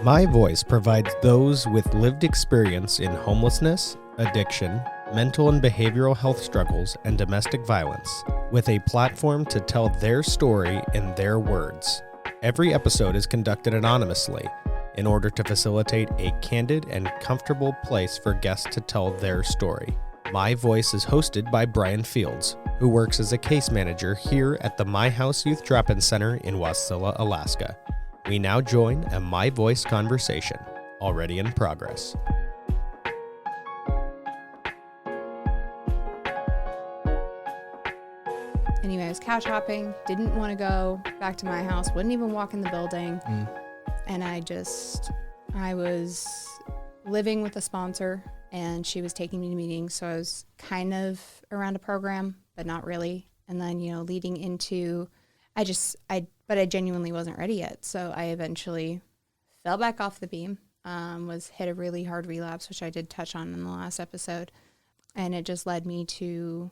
My Voice provides those with lived experience in homelessness, addiction, mental and behavioral health struggles, and domestic violence with a platform to tell their story in their words. Every episode is conducted anonymously in order to facilitate a candid and comfortable place for guests to tell their story. My Voice is hosted by Bryan Fields, who works as a case manager here at the My House Youth Drop-In Center in Wasilla, Alaska. We now join a My Voice conversation, already in progress. Anyway, I was couch hopping, didn't want to go back to my house, wouldn't even walk in the building. And I was living with a sponsor and she was taking me to meetings. So I was kind of around a program, but not really. And then, leading into, but I genuinely wasn't ready yet. So I eventually fell back off the beam, was hit a really hard relapse, which I did touch on in the last episode. And it just led me to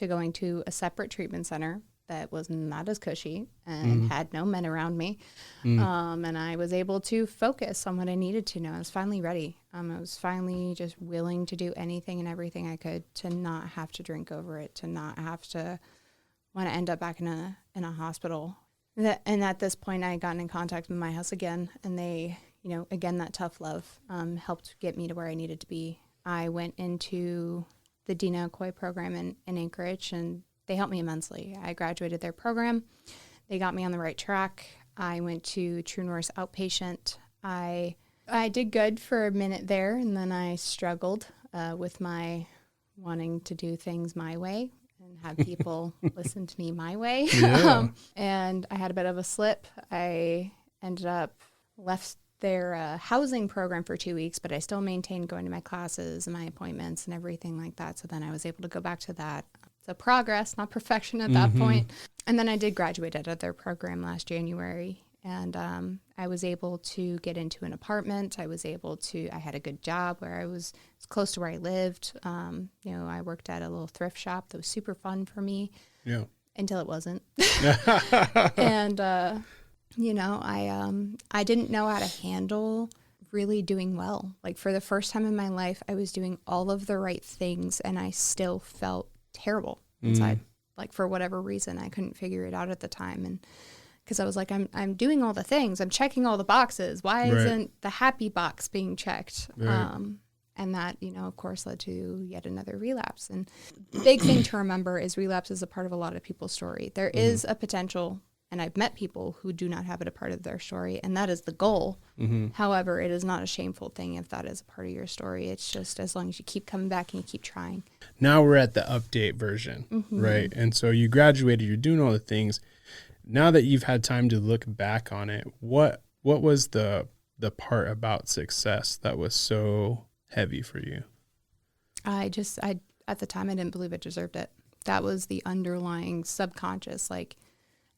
going to a separate treatment center that was not as cushy and had no men around me. And I was able to focus on what I needed to know. I was finally ready. I was finally just willing to do anything and everything I could to not have to drink over it, to not have to want to end up back in a hospital. And at this point, I had gotten in contact with My House again, and they, again, that tough love helped get me to where I needed to be. I went into the Dina Okoye program in Anchorage, and they helped me immensely. I graduated their program. They got me on the right track. I went to True North outpatient. I did good for a minute there, and then I struggled with my wanting to do things my way and have people listen to me my way. Yeah. And I had a bit of a slip. I ended up left their housing program for 2 weeks, but I still maintained going to my classes and my appointments and everything like that. So then I was able to go back to that. So progress, not perfection at that point. And then I did graduate out of their program last January. And I was able to get into an apartment. I had a good job where I was close to where I lived. I worked at a little thrift shop that was super fun for me. Yeah. Until it wasn't. And, I didn't know how to handle really doing well. Like for the first time in my life, I was doing all of the right things and I still felt terrible inside. Like for whatever reason, I couldn't figure it out at the time. And because I was like, I'm doing all the things. I'm checking all the boxes. Why isn't the happy box being checked? Right. And that, of course, led to yet another relapse. And the big thing to remember is relapse is a part of a lot of people's story. There is a potential, and I've met people who do not have it a part of their story, and that is the goal. However, it is not a shameful thing if that is a part of your story. It's just as long as you keep coming back and you keep trying. Now we're at the update version, right? And so you graduated, you're doing all the things. Now that you've had time to look back on it, what was the part about success that was so heavy for you? I at the time, I didn't believe I deserved it. That was the underlying subconscious. Like,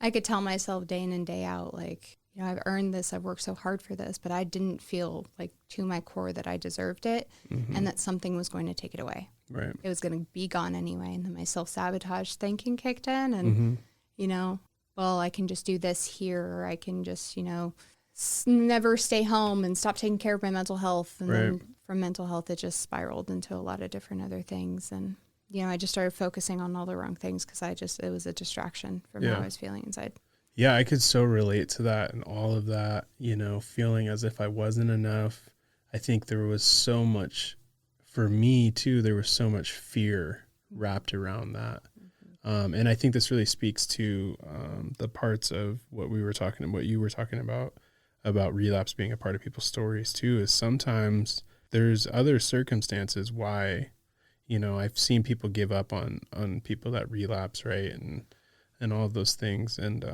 I could tell myself day in and day out, like, I've earned this, I've worked so hard for this, but I didn't feel like to my core that I deserved it and that something was going to take it away. Right. It was going to be gone anyway. And then my self-sabotage thinking kicked in and, well, I can just do this here, or I can just, never stay home and stop taking care of my mental health. And then from mental health, it just spiraled into a lot of different other things. And, I just started focusing on all the wrong things because it was a distraction from how I was feeling inside. Yeah, I could so relate to that and all of that, feeling as if I wasn't enough. I think there was so much, for me too, there was so much fear wrapped around that. And I think this really speaks to the parts of what you were talking about relapse being a part of people's stories too, is sometimes there's other circumstances why, I've seen people give up on people that relapse, right? And all of those things. And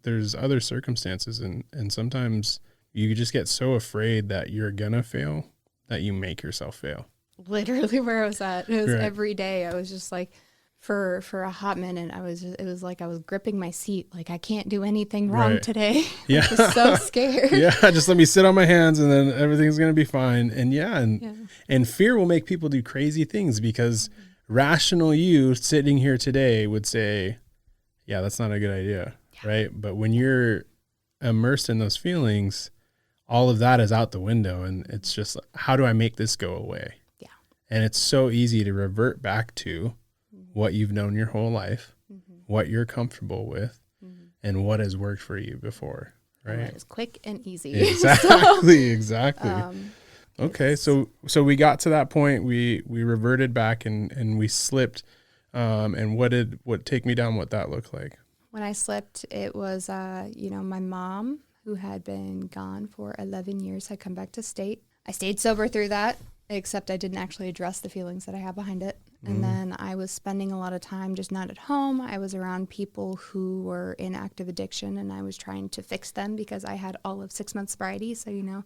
there's other circumstances and sometimes you just get so afraid that you're going to fail that you make yourself fail. Literally where I was at. It was every day. I was just like, for a hot minute, it was like I was gripping my seat. Like, I can't do anything wrong today. Yeah. I was so scared. Yeah. Just let me sit on my hands and then everything's going to be fine. And and fear will make people do crazy things because rational you sitting here today would say, yeah, that's not a good idea. Yeah. Right. But when you're immersed in those feelings, all of that is out the window, and it's just, how do I make this go away? Yeah. And it's so easy to revert back to what you've known your whole life, what you're comfortable with, and what has worked for you before, right? It was quick and easy. Exactly, exactly. Okay, so we got to that point. We reverted back and we slipped. And what take me down what that looked like? When I slipped, it was my mom, who had been gone for 11 years, had come back to state. I stayed sober through that, except I didn't actually address the feelings that I had behind it. And then I was spending a lot of time just not at home. I was around people who were in active addiction, and I was trying to fix them because I had all of 6 months sobriety. So,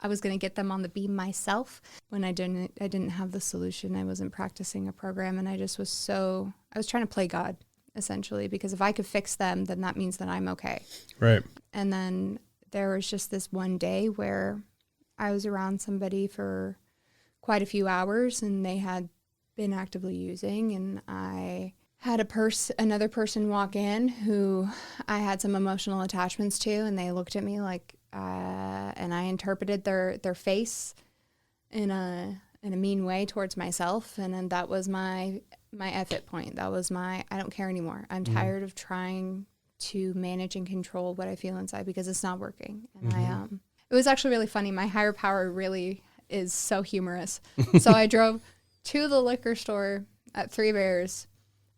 I was going to get them on the beam myself. When I didn't have the solution. I wasn't practicing a program, and I was trying to play God, essentially, because if I could fix them, then that means that I'm okay. Right. And then there was just this one day where I was around somebody for quite a few hours, and they had been actively using, and I had another person walk in who I had some emotional attachments to, and they looked at me like, and I interpreted their face in a mean way towards myself, and then that was my exit point. That was I don't care anymore. I'm tired of trying to manage and control what I feel inside because it's not working. And it was actually really funny. My higher power really is so humorous. So I drove to the liquor store at Three Bears.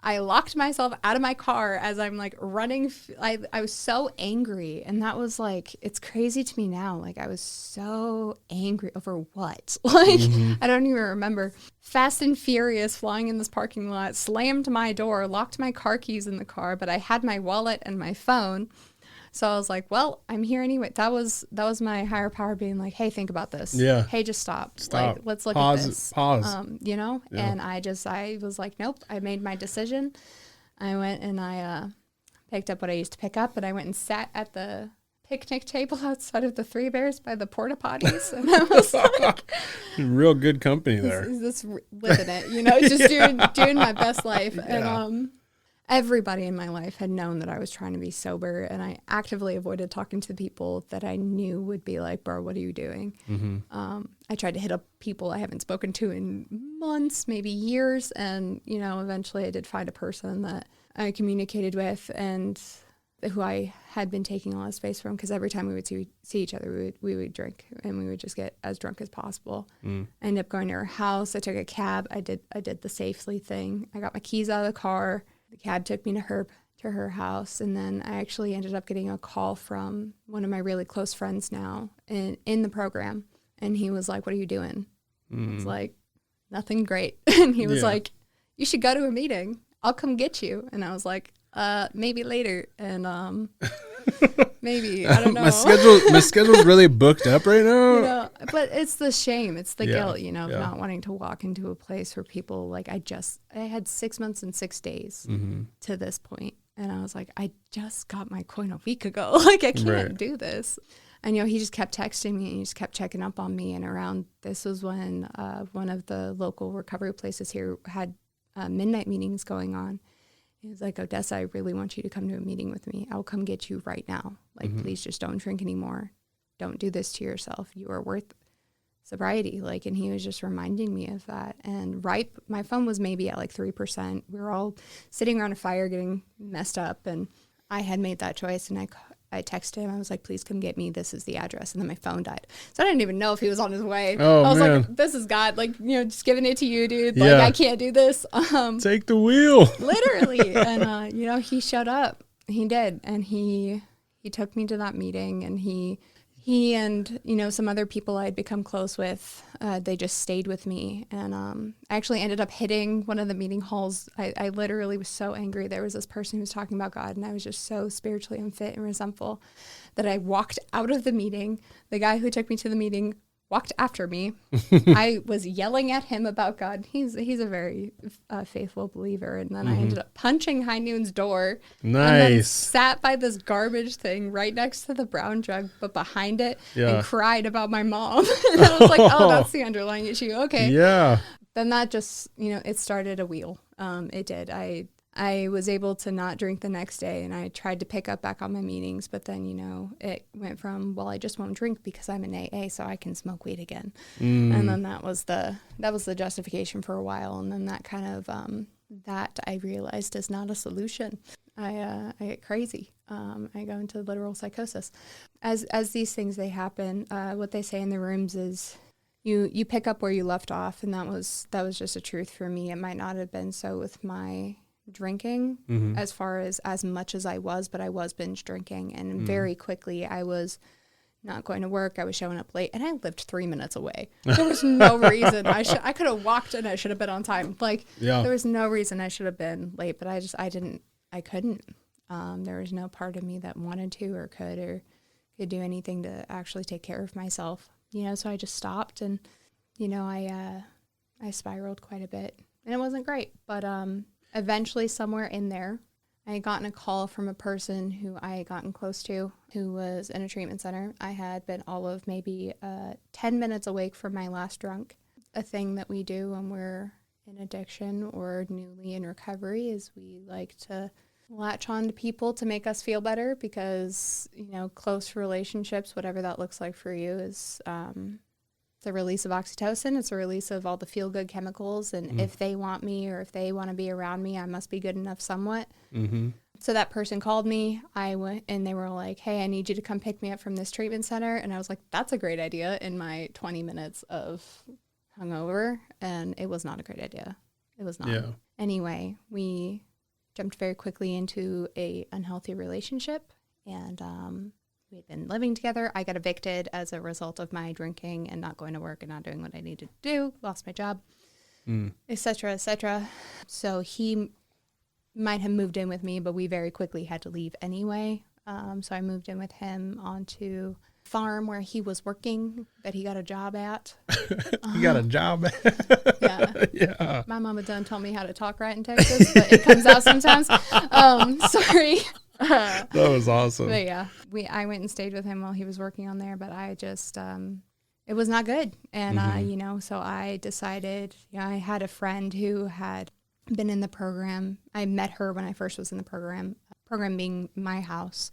I locked myself out of my car as I'm like running. I was so angry. And that was like, it's crazy to me now. Like, I was so angry over what? Like, I don't even remember. Fast and furious, flying in this parking lot, slammed my door, locked my car keys in the car, but I had my wallet and my phone. So I was like, well, I'm here anyway. That was my higher power being like, hey, think about this. Yeah. Hey, just stop. Stop. Like, let's look Pause, at this. Pause. Yeah. And I was like, nope. I made my decision. I went and I picked up what I used to pick up, and I went and sat at the picnic table outside of the Three Bears by the porta potties. And I was like, real good company there. This living it, just doing my best life. Yeah. And everybody in my life had known that I was trying to be sober, and I actively avoided talking to people that I knew would be like, bro, what are you doing? I tried to hit up people I haven't spoken to in months, maybe years. And, eventually I did find a person that I communicated with and who I had been taking a lot of space from, because every time we would see each other, we would drink, and we would just get as drunk as possible. I ended up going to her house. I took a cab. I did the safely thing. I got my keys out of the car. The cab took me to her house, and then I actually ended up getting a call from one of my really close friends now in the program, and he was like, "What are you doing?" I was like, "Nothing great." And he was like, "You should go to a meeting. I'll come get you." And I was like, maybe later. And maybe, I don't know. My schedule's really booked up right now. But it's the shame. It's the guilt, of Yeah. not wanting to walk into a place where people like, I had 6 months and 6 days to this point. And I was like, I just got my coin a week ago. Like, I can't do this. And, he just kept texting me, and he just kept checking up on me. And this was when one of the local recovery places here had midnight meetings going on. He was like, Odessa, I really want you to come to a meeting with me. I'll come get you right now. Like, please just don't drink anymore. Don't do this to yourself. You are worth sobriety. Like, and he was just reminding me of that. And my phone was maybe at like 3%. We were all sitting around a fire getting messed up, and I had made that choice. And I texted him. I was like, please come get me. This is the address. And then my phone died. So I didn't even know if he was on his way. Oh, I was man. like, this is God. Like, just giving it to you, dude. Like, I can't do this. Take the wheel. Literally. And, he showed up. He did. And he took me to that meeting, and he and, some other people I'd become close with, they just stayed with me. And I actually ended up hitting one of the meeting halls. I literally was so angry. There was this person who was talking about God, and I was just so spiritually unfit and resentful that I walked out of the meeting. The guy who took me to the meeting walked after me. I was yelling at him about God. He's a very faithful believer. And then I ended up punching High Noon's door. Nice. And then sat by this garbage thing right next to the brown jug, but behind it, and cried about my mom. And I was like, oh, that's the underlying issue. Okay. Yeah. Then that just, it started a wheel. It did. I I was able to not drink the next day, and I tried to pick up back on my meetings, but then, it went from, well, I just won't drink because I'm in AA, so I can smoke weed again. And then that was the justification for a while. And then that kind of, that I realized is not a solution. I get crazy. I go into literal psychosis. As these things, they happen, what they say in the rooms is, you pick up where you left off, and that was just a truth for me. It might not have been so with my drinking as far as much as I was, but I was binge drinking, and very quickly I was not going to work. I was showing up late, and I lived 3 minutes away. There was no reason I could have walked, and I should have been on time. There was no reason I should have been late, but I couldn't. There was no part of me that wanted to or could do anything to actually take care of myself. So I just stopped, and, I spiraled quite a bit, and it wasn't great. But eventually somewhere in there, I had gotten a call from a person who I had gotten close to, who was in a treatment center. I had been all of maybe 10 minutes awake from my last drunk. A thing that we do when we're in addiction or newly in recovery is we like to latch on to people to make us feel better, because, close relationships, whatever that looks like for you, is the release of oxytocin. It's a release of all the feel-good chemicals. And if they want me, or if they want to be around me, I must be good enough somewhat. So that person called me. I went, and they were like, hey, I need you to come pick me up from this treatment center. And I was like, that's a great idea, in my 20 minutes of hungover. And it was not a great idea. It was not. Yeah. Anyway, we jumped very quickly into a unhealthy relationship, and we had been living together. I got evicted as a result of my drinking and not going to work and not doing what I needed to do. Lost my job, et cetera, et cetera. So he might have moved in with me, but we very quickly had to leave anyway. So I moved in with him onto a farm where he was working, that he got a job at. He got a job at? Yeah. My mama done told me how to talk right in Texas, but it comes out sometimes. Sorry. That was awesome. But yeah, I went and stayed with him while he was working on there, but I just, it was not good. And, so I decided, I had a friend who had been in the program. I met her when I first was in the program being my house.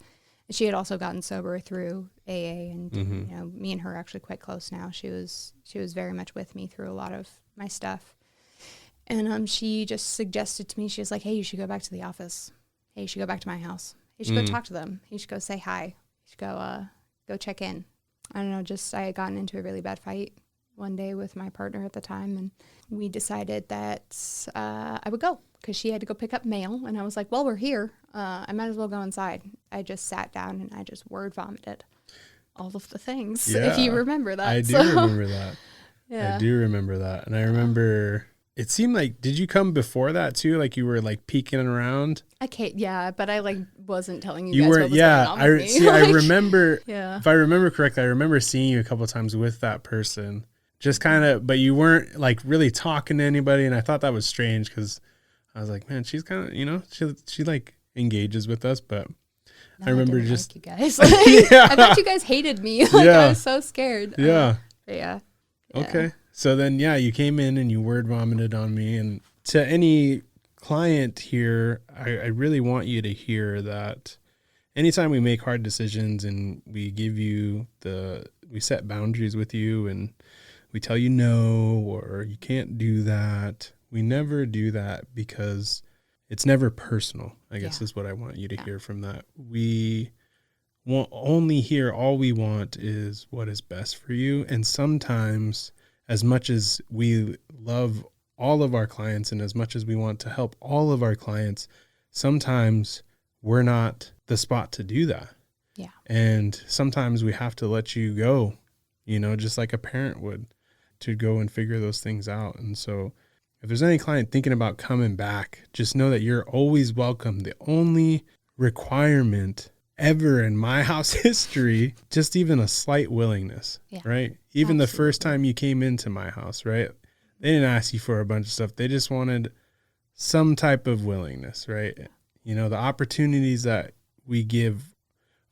She had also gotten sober through AA, and me and her are actually quite close now. She was very much with me through a lot of my stuff. And she just suggested to me, she was like, hey, you should go back to the office. Hey, you should go back to my house. You should go talk to them. You should go say hi. You should go check in. I don't know, I had gotten into a really bad fight one day with my partner at the time, and we decided that I would go, because she had to go pick up mail. And I was like, well, we're here. I might as well go inside. I just sat down and I just word vomited all of the things, if you remember that. I do remember that. Yeah. I do remember that. And I remember, it seemed like, did you come before that too? Like you were like peeking around? Yeah, but I wasn't telling you guys what was going on with me. See, I remember, if I remember correctly, I remember seeing you a couple of times with that person. Just kind of, but you weren't like really talking to anybody. And I thought that was strange, because I was like, man, she's kind of, she like engages with us, but no, I remember you guys. I thought you guys hated me. I was so scared. Yeah. Yeah. Okay. So then, you came in and you word vomited on me. And to any client here, I really want you to hear that anytime we make hard decisions and we give you we set boundaries with you, and we tell you no, or you can't do that, we never do that, because it's never personal, I guess is what I want you to hear from that. We won't only hear, all we want is what is best for you. And sometimes, as much as we love all of our clients and as much as we want to help all of our clients, sometimes we're not the spot to do that. Yeah. And sometimes we have to let you go, just like a parent would, to go and figure those things out. And so if there's any client thinking about coming back, just know that you're always welcome. The only requirement ever in my house history, just even a slight willingness, right? Even the first time you came into my house, right? They didn't ask you for a bunch of stuff. They just wanted some type of willingness, right? The opportunities that we give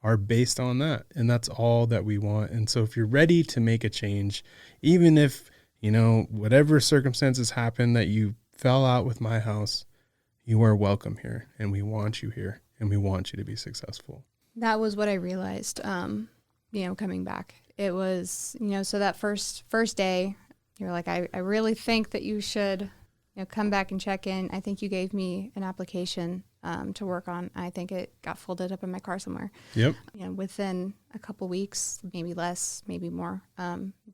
are based on that, and that's all that we want. And so if you're ready to make a change, even if, whatever circumstances happen that you fell out with my house, You are welcome here, and we want you here, and we want you to be successful. That was what I realized, coming back. It was, so that first day, you're like, I really think that you should, come back and check in. I think you gave me an application to work on. I think it got folded up in my car somewhere. Yep. Within a couple weeks, maybe less, maybe more.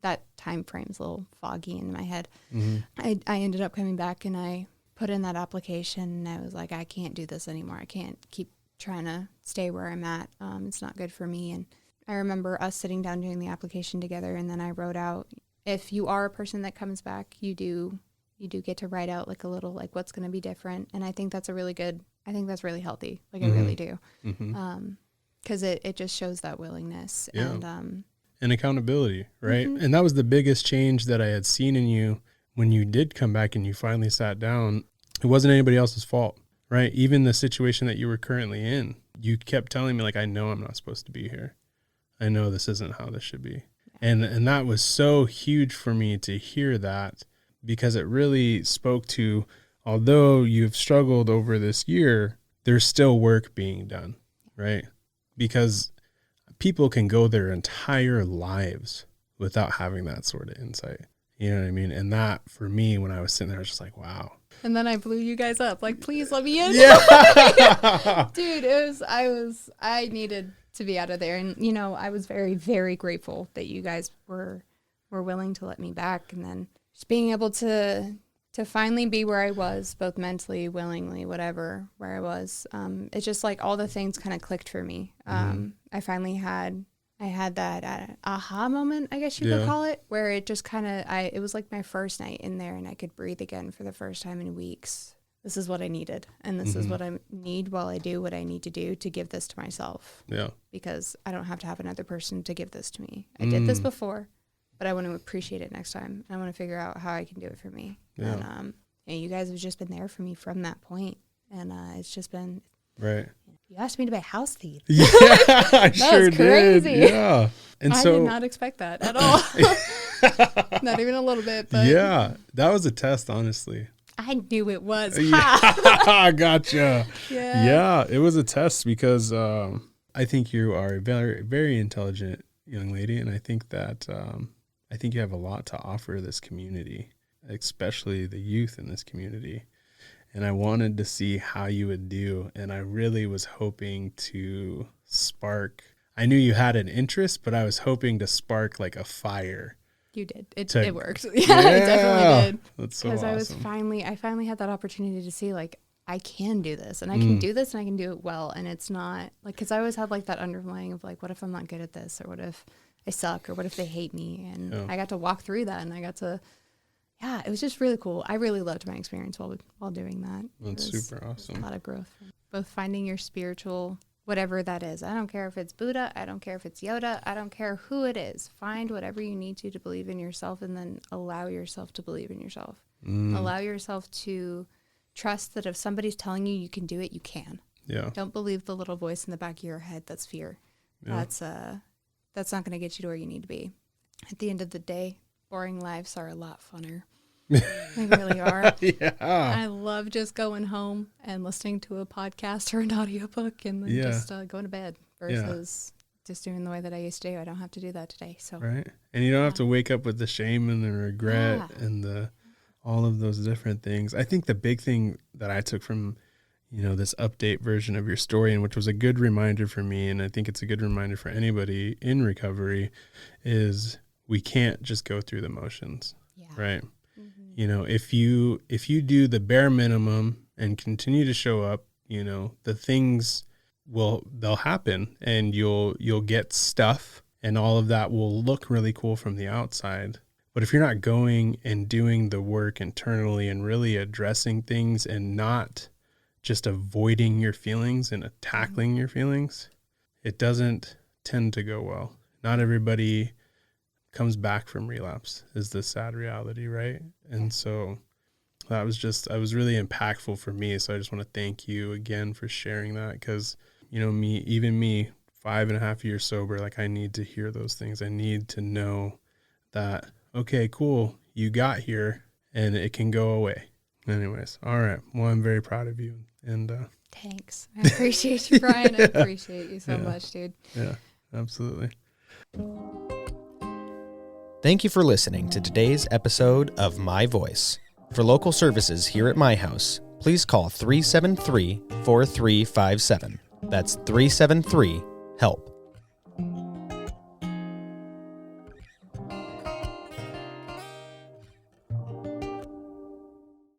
That time frame's a little foggy in my head. Mm-hmm. I ended up coming back and I put in that application and I was like, I can't do this anymore. I can't keep trying to stay where I'm at. It's not good for me. And I remember us sitting down doing the application together, and then I wrote out, if you are a person that comes back, you do get to write out like a little, like what's going to be different. And I think that's really healthy. Like mm-hmm. I really do. Mm-hmm. 'Cause it just shows that willingness and accountability. Right. Mm-hmm. And that was the biggest change that I had seen in you when you did come back and you finally sat down. It wasn't anybody else's fault, right? Even the situation that you were currently in, you kept telling me like, I know I'm not supposed to be here. I know this isn't how this should be. And that was so huge for me to hear that, because it really spoke to, although you've struggled over this year, there's still work being done, right? Because people can go their entire lives without having that sort of insight. You know what I mean? And that, for me, when I was sitting there, I was just like, wow. And then I blew you guys up. Like, please let me in. Yeah. Dude, I needed to be out of there. And, I was very, very grateful that you guys were willing to let me back. And then just being able to finally be where I was, both mentally, willingly, whatever, where I was. It's just like all the things kind of clicked for me. I finally had that aha moment, I guess you could call it, where it just kind of, it was like my first night in there and I could breathe again for the first time in weeks. This is what I needed. And this is what I need while I do what I need to do to give this to myself. Yeah. Because I don't have to have another person to give this to me. I did this before, but I want to appreciate it next time. I want to figure out how I can do it for me. Yeah. And you guys have just been there for me from that point. And it's just been... Right. You asked me to buy house feed. Yeah, I sure was crazy. did. Yeah. And I did not expect that at all. Not even a little bit. But yeah, that was a test, honestly. I knew it was. Yeah, gotcha. Yeah, it was a test because I think you are a very, very intelligent young lady, and I think that you have a lot to offer this community, especially the youth in this community. And I wanted to see how you would do, and I really was hoping to spark. I knew you had an interest, but I was hoping to spark like a fire. You did. It worked. Yeah, yeah, it definitely did. That's so awesome. Because I finally had that opportunity to see, like, I can do this, and I can do this, and I can do it well. And it's not, like, because I always had, like, that underlying of, like, what if I'm not good at this, or what if I suck, or what if they hate me? And I got to walk through that, and I got to, it was just really cool. I really loved my experience while doing that. That's super awesome. A lot of growth. Both finding your spiritual, whatever that is. I don't care if it's Buddha. I don't care if it's Yoda. I don't care who it is. Find whatever you need to believe in yourself, and then allow yourself to believe in yourself. Allow yourself to trust that if somebody's telling you you can do it, you can. Yeah. Don't believe the little voice in the back of your head. That's fear. Yeah. That's not going to get you to where you need to be. At the end of the day, boring lives are a lot funner. They really are. Yeah. I love just going home and listening to a podcast or an audiobook and then just going to bed versus just doing the way that I used to do. I don't have to do that today. So right. And you don't have to wake up with the shame and the regret and all of those different things. I think the big thing that I took from, this update version of your story, and which was a good reminder for me, and I think it's a good reminder for anybody in recovery, is we can't just go through the motions. Yeah. Right. If you do the bare minimum and continue to show up, the things they'll happen, and you'll get stuff, and all of that will look really cool from the outside. But if you're not going and doing the work internally and really addressing things and not just avoiding your feelings and tackling your feelings, it doesn't tend to go well. Not everybody comes back from relapse is the sad reality, right? And so that was really impactful for me. So I just want to thank you again for sharing that, because, me, 5.5 years sober, like, I need to hear those things. I need to know that, okay, cool, you got here and it can go away. Anyways, all right. Well, I'm very proud of you. And Thanks. I appreciate you, Bryan. I appreciate you so much, dude. Yeah, absolutely. Thank you for listening to today's episode of My Voice. For local services here at my house, please call 373-4357. That's 373-HELP.